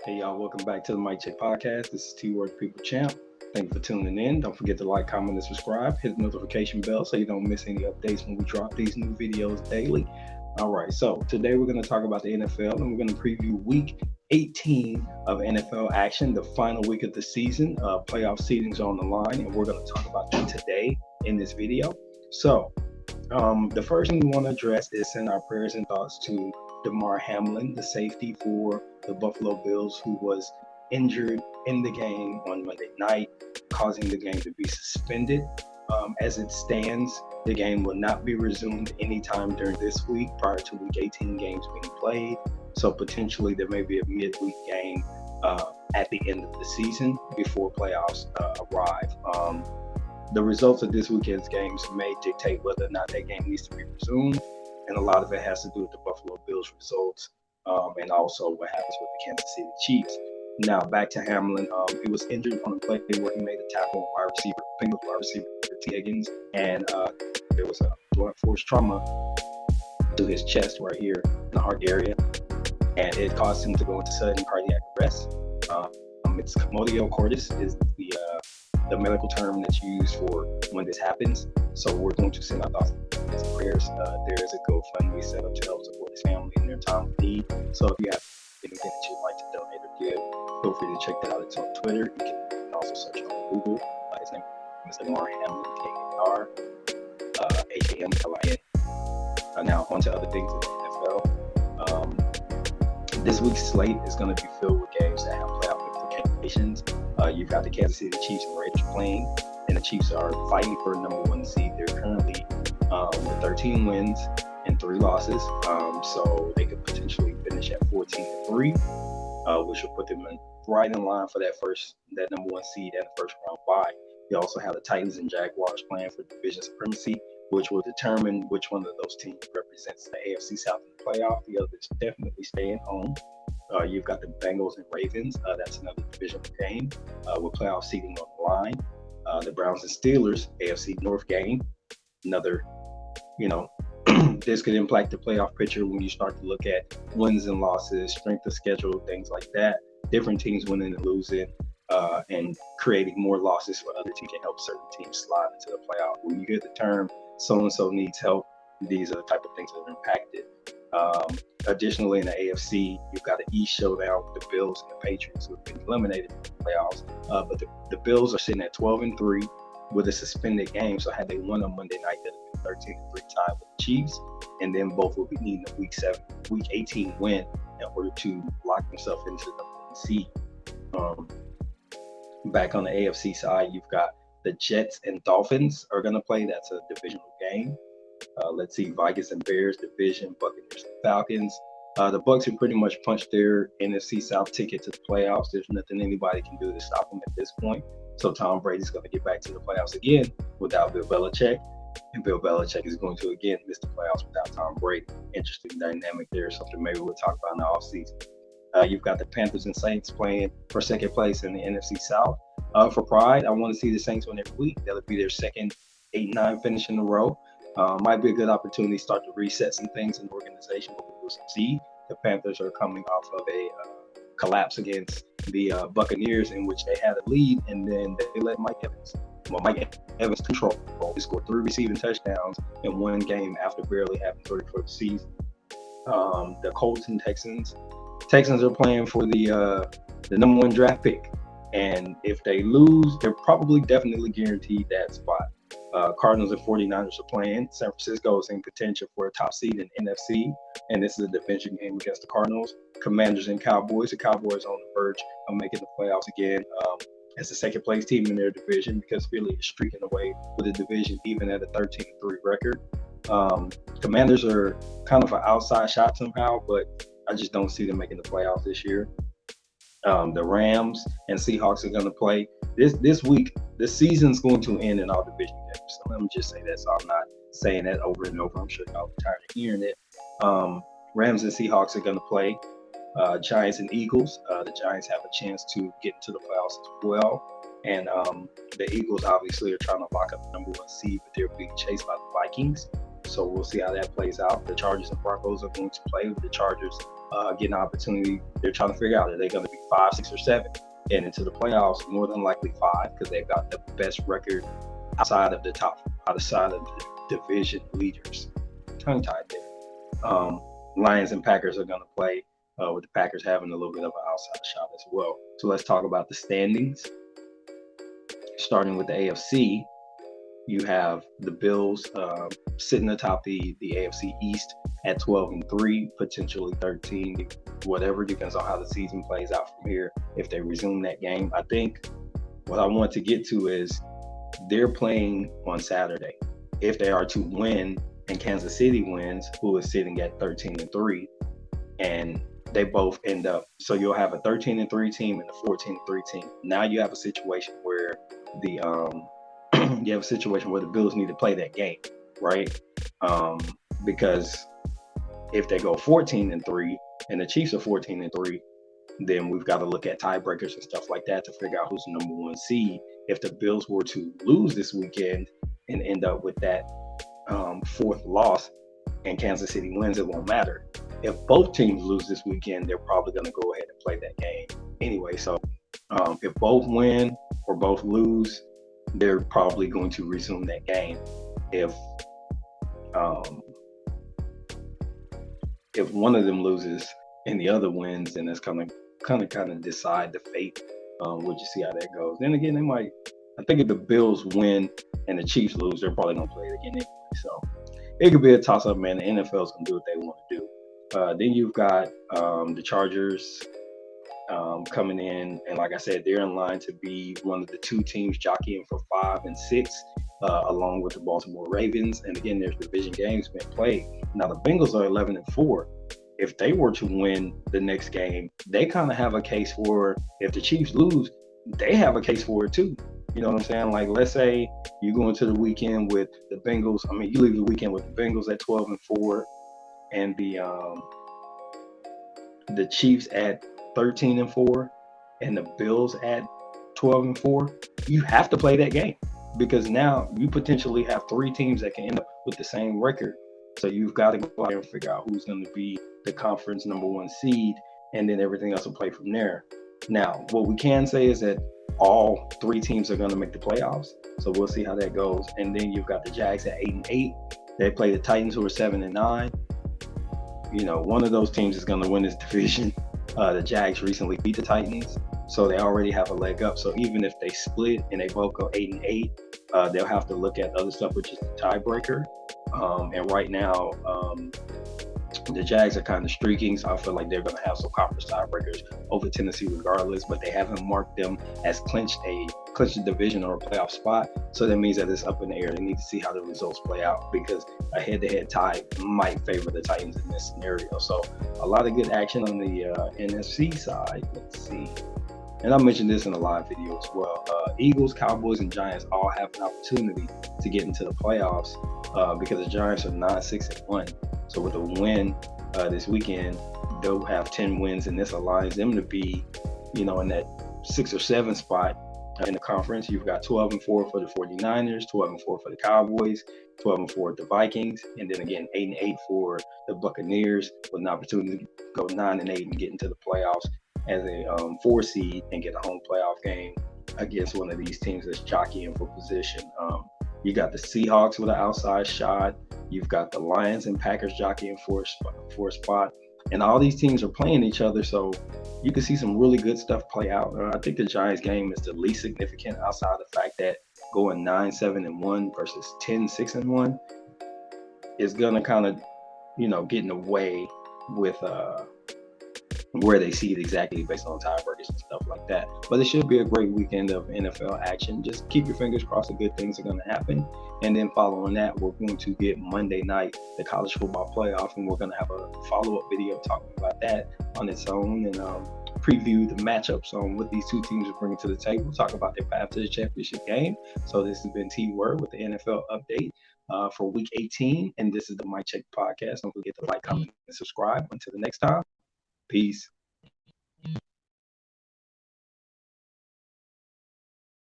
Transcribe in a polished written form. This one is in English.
Hey y'all, welcome back to the Mike Check Podcast. This is T Word People Champ. Thank you for tuning in. Don't forget to like, comment, and subscribe. Hit the notification bell so you don't miss any updates when we drop these new videos daily. All right, so today we're going to talk about the NFL and we're going to preview week 18 of NFL action, the final week of the season. Playoff seedings on the line, and we're going to talk about that today in this video. So, the first thing we want to address is send our prayers and thoughts to Damar Hamlin, the safety for the Buffalo Bills, who was injured in the game on Monday night, causing the game to be suspended. As it stands, the game will not be resumed anytime during this week prior to week 18 games being played. So potentially there may be a midweek game at the end of the season before playoffs arrive. The results of this weekend's games may dictate whether or not that game needs to be resumed, and a lot of it has to do with the Buffalo Bills results and also what happens with the Kansas City Chiefs. Now back to Hamlin. He was injured on a play where he made a tackle on wide receiver, Bengals wide receiver T. Higgins, and there was a blunt force trauma to his chest right here in the heart area, and it caused him to go into sudden cardiac arrest. It's commodio cordis is the medical term that's used for when this happens. So we're going to send our thoughts and prayers. There is a GoFundMe set up to help support his family in their time of need. So if you have anything that you'd like to donate or give, feel free to check that out. It's on Twitter. You can also search on Google. His name is Damar Hamlin, K-A-R, H-A-M-L-I-N. Now, on to other things in the NFL. This week's slate is going to be filled with games that have playoff implications. You've got the Kansas City Chiefs and Raiders playing, and the Chiefs are fighting for a number one seed. They're currently with 13 wins and 3 losses, so they could potentially finish at 14-3, which will put them right in line for that number one seed and the first round bye. You also have the Titans and Jaguars playing for division supremacy, which will determine which one of those teams represents the AFC South in the playoff. The others definitely staying home. You've got the Bengals and Ravens. That's another divisional game with playoff seeding on the line. The Browns and Steelers, AFC North game. Another, this could impact the playoff picture when you start to look at wins and losses, strength of schedule, things like that. Different teams winning and losing, and creating more losses for other teams can help certain teams slide into the playoff. When you hear the term so-and-so needs help, these are the type of things that are impacted. Additionally, in the AFC, you've got an East showdown with the Bills and the Patriots, who have been eliminated from the playoffs. But the Bills are sitting at 12-3 with a suspended game. So had they won on Monday night, they'd have been 13-3 tied with the Chiefs, and then both will be needing a week 18 win in order to lock themselves into the number one seed. Back on the AFC side, you've got the Jets and Dolphins are going to play. That's a divisional game. Let's see, Vikings and Bears division, Buccaneers and Falcons. The Bucs have pretty much punched their NFC South ticket to the playoffs. There's nothing anybody can do to stop them at this point. So Tom Brady's going to get back to the playoffs again without Bill Belichick. And Bill Belichick is going to again miss the playoffs without Tom Brady. Interesting dynamic there. Something maybe we'll talk about in the offseason. You've got the Panthers and Saints playing for second place in the NFC South. For pride, I want to see the Saints win every week. That'll be their second 8-9 finish in a row. Might be a good opportunity to start to reset some things in the organization, but we will see. The Panthers are coming off of a collapse against the Buccaneers, in which they had a lead, and then they let Mike Evans control. He scored 3 receiving touchdowns in one game after barely having 30 for the season. The Colts and Texans are playing for the number 1 draft pick, and if they lose, they're probably definitely guaranteed that spot. Cardinals and 49ers are playing. San Francisco is in contention for a top seed in NFC, and this is a division game against the Cardinals. Commanders and Cowboys. The Cowboys are on the verge of making the playoffs again as the second place team in their division, because Philly is streaking away with the division even at a 13-3 record. Commanders are kind of an outside shot somehow, but I just don't see them making the playoffs this year. The Rams and Seahawks are going to play. This week, the season's going to end in all division games. So let me just say that, so I'm not saying that over and over. I'm sure y'all are tired of hearing it. Rams and Seahawks are going to play. Giants and Eagles. The Giants have a chance to get into the playoffs as well. And the Eagles obviously are trying to lock up the number 1 seed, but they're being chased by the Vikings. So we'll see how that plays out. The Chargers and Broncos are going to play. With the Chargers getting an opportunity. They're trying to figure out, are they going to be 5, 6, or 7 and into the playoffs? More than likely 5, because they've got the best record outside of the division leaders. Tongue tied there. Lions and Packers are going to play, with the Packers having a little bit of an outside shot as well. So let's talk about the standings. Starting with the AFC, you have the Bills sitting atop the AFC East at 12-3, potentially 13, whatever, depends on how the season plays out from here. If they resume that game, I think what I want to get to is they're playing on Saturday. If they are to win and Kansas City wins, who is sitting at 13-3, and they both end up, so you'll have a 13-3 team and a 14-3 team. Now you have a situation where the Bills need to play that game, right? Because if they go 14-3 and the Chiefs are 14-3, then we've got to look at tiebreakers and stuff like that to figure out who's the number 1 seed. If the Bills were to lose this weekend and end up with that 4th loss and Kansas City wins, it won't matter. If both teams lose this weekend, they're probably going to go ahead and play that game anyway. So if both win or both lose, they're probably going to resume that game. If one of them loses and the other wins, then that's kind of decide the fate. We'll just see how that goes. Then again, I think if the Bills win and the Chiefs lose, they're probably gonna play it again anyway. So it could be a toss-up, man. The NFL's gonna do what they want to do. Then you've got the Chargers coming in, and like I said, they're in line to be one of the 2 teams jockeying for 5 and 6, along with the Baltimore Ravens. And again, there's division games being played. Now the Bengals are 11-4. If they were to win the next game, they kind of have a case for, if the Chiefs lose, they have a case for it too. You know what I'm saying? Like, let's say you go into the weekend with the Bengals. I mean, you leave the weekend with the Bengals at 12-4 and the Chiefs at 13-4 and the Bills at 12-4. You have to play that game, because now you potentially have 3 teams that can end up with the same record. So you've got to go out and figure out who's going to be the conference number 1 seed, and then everything else will play from there. Now, what we can say is that all 3 teams are going to make the playoffs. So we'll see how that goes. And then you've got the Jags at 8-8. They play the Titans, who are 7-9. One of those teams is going to win this division. The Jags recently beat the Titans, so they already have a leg up. So even if they split and they both go 8-8, they'll have to look at other stuff, which is the tiebreaker. And right now, the Jags are kind of streaking, so I feel like they're going to have some conference tiebreakers over Tennessee regardless, but they haven't marked them as clinched a division or a playoff spot. So that means that it's up in the air. They need to see how the results play out, because a head-to-head tie might favor the Titans in this scenario. So a lot of good action on the NFC side. Let's see. And I mentioned this in a live video as well. Eagles, Cowboys, and Giants all have an opportunity to get into the playoffs because the Giants are 9-6-1. So with a win this weekend, they'll have 10 wins, and this allows them to be, in that 6 or 7 spot in the conference. You've got 12-4 for the 49ers, 12-4 for the Cowboys, 12-4 for the Vikings, and then again 8-8 for the Buccaneers, with an opportunity to go 9-8 and get into the playoffs as a 4 seed and get a home playoff game against one of these teams that's jockeying for position. You got the Seahawks with an outside shot. You've got the Lions and Packers jockeying for a spot. And all these teams are playing each other, so you can see some really good stuff play out. I think the Giants game is the least significant, outside of the fact that going 9-7-1 versus 10-6-1 is going to kind of, get in the way with where they see it exactly based on tiebreakers and stuff like that. But it should be a great weekend of NFL action. Just keep your fingers crossed that good things are going to happen. And then following that, we're going to get Monday night, the college football playoff, and we're going to have a follow-up video talking about that on its own, and preview the matchups on what these 2 teams are bringing to the table, talk about their path to the championship game. So this has been T-Word with the NFL update for week 18, and this is the Mic Check Podcast. Don't forget to like, comment, and subscribe. Until the next time, peace.